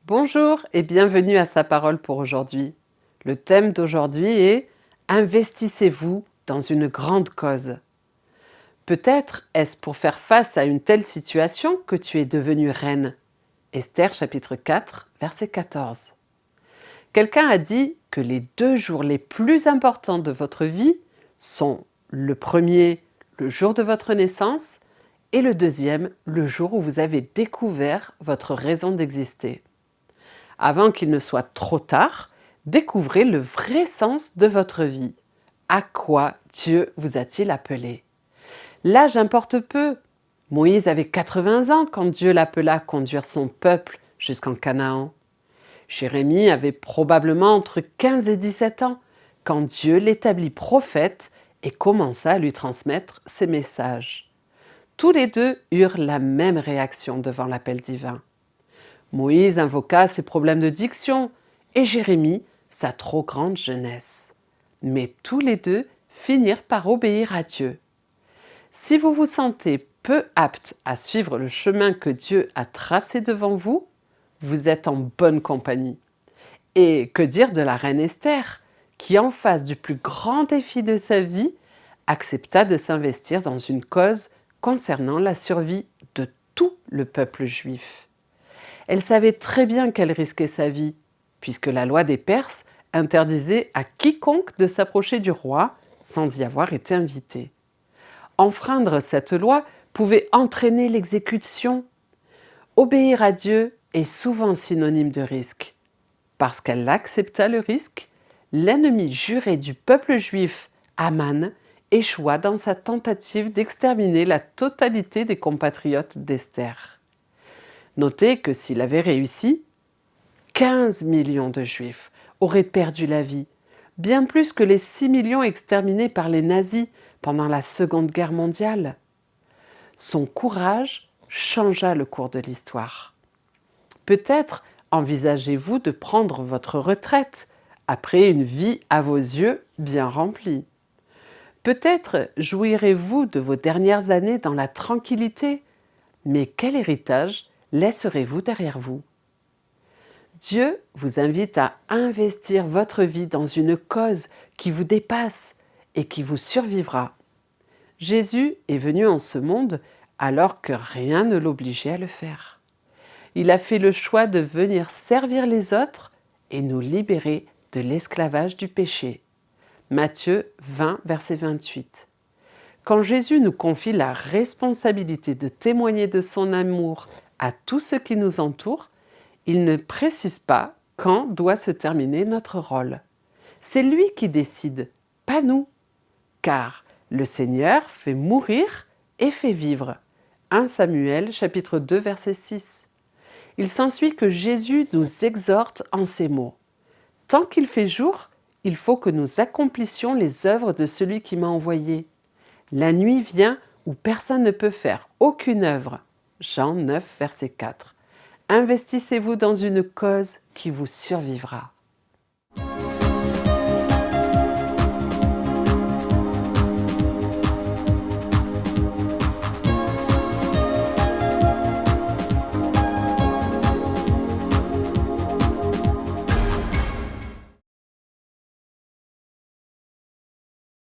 Bonjour et bienvenue à Sa Parole pour aujourd'hui. Le thème d'aujourd'hui est « Investissez-vous dans une grande cause ». Peut-être est-ce pour faire face à une telle situation que tu es devenue reine. Esther chapitre 4, verset 14. Quelqu'un a dit que les 2 jours les plus importants de votre vie sont le premier, le jour de votre naissance, et le deuxième, le jour où vous avez découvert votre raison d'exister. Avant qu'il ne soit trop tard, découvrez le vrai sens de votre vie. À quoi Dieu vous a-t-il appelé? L'âge importe peu. Moïse avait 80 ans quand Dieu l'appela conduire son peuple jusqu'en Canaan. Jérémie avait probablement entre 15 et 17 ans quand Dieu l'établit prophète et commença à lui transmettre ses messages. Tous les deux eurent la même réaction devant l'appel divin. Moïse invoqua ses problèmes de diction et Jérémie sa trop grande jeunesse. Mais tous les deux finirent par obéir à Dieu. Si vous vous sentez peu apte à suivre le chemin que Dieu a tracé devant vous, vous êtes en bonne compagnie. Et que dire de la reine Esther, qui en face du plus grand défi de sa vie, accepta de s'investir dans une cause concernant la survie de tout le peuple juif. Elle savait très bien qu'elle risquait sa vie, puisque la loi des Perses interdisait à quiconque de s'approcher du roi sans y avoir été invité. Enfreindre cette loi pouvait entraîner l'exécution. Obéir à Dieu est souvent synonyme de risque. Parce qu'elle accepta le risque, l'ennemi juré du peuple juif, Aman, échoua dans sa tentative d'exterminer la totalité des compatriotes d'Esther. Notez que s'il avait réussi, 15 millions de Juifs auraient perdu la vie, bien plus que les 6 millions exterminés par les nazis pendant la Seconde Guerre mondiale. Son courage changea le cours de l'histoire. Peut-être envisagez-vous de prendre votre retraite après une vie à vos yeux bien remplie. Peut-être jouirez-vous de vos dernières années dans la tranquillité, mais quel héritage laisserez-vous derrière vous? Dieu vous invite à investir votre vie dans une cause qui vous dépasse et qui vous survivra. Jésus est venu en ce monde alors que rien ne l'obligeait à le faire. Il a fait le choix de venir servir les autres et nous libérer de l'esclavage du péché. Matthieu 20, verset 28. Quand Jésus nous confie la responsabilité de témoigner de son amour à tout ce qui nous entoure, il ne précise pas quand doit se terminer notre rôle. C'est lui qui décide, pas nous. Car le Seigneur fait mourir et fait vivre. 1 Samuel chapitre 2 verset 6. Il s'ensuit que Jésus nous exhorte en ces mots. Tant qu'il fait jour, il faut que nous accomplissions les œuvres de celui qui m'a envoyé. La nuit vient où personne ne peut faire aucune œuvre. Jean 9, verset 4. Investissez-vous dans une cause qui vous survivra.